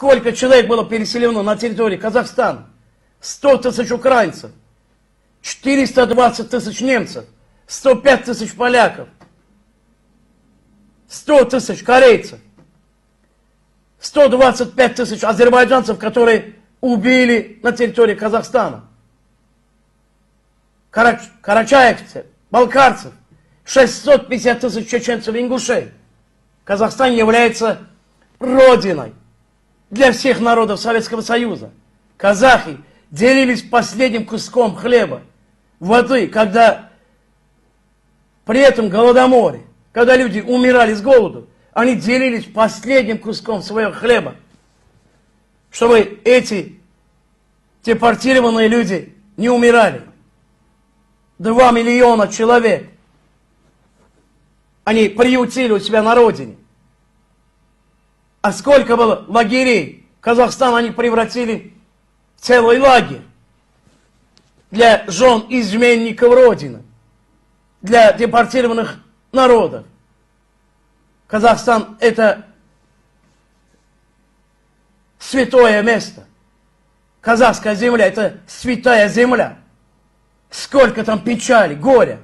Сколько человек было переселено на территории Казахстана? 100 тысяч украинцев, 420 тысяч немцев, 105 тысяч поляков, 100 тысяч корейцев, 125 тысяч азербайджанцев, которые убили на территории Казахстана. Карачаевцев, балкарцев, 650 тысяч чеченцев и ингушей. Казахстан является родиной для всех народов Советского Союза. Казахи делились последним куском хлеба, воды, когда при этом голодоморе, когда люди умирали с голоду, они делились последним куском своего хлеба, чтобы эти депортированные люди не умирали. 2 миллиона человек они приютили у себя на родине. А сколько было лагерей? Казахстан они превратили в целый лагерь для жен изменников Родины, для депортированных народов. Казахстан – это святое место. Казахская земля – это святая земля. Сколько там печали, горя.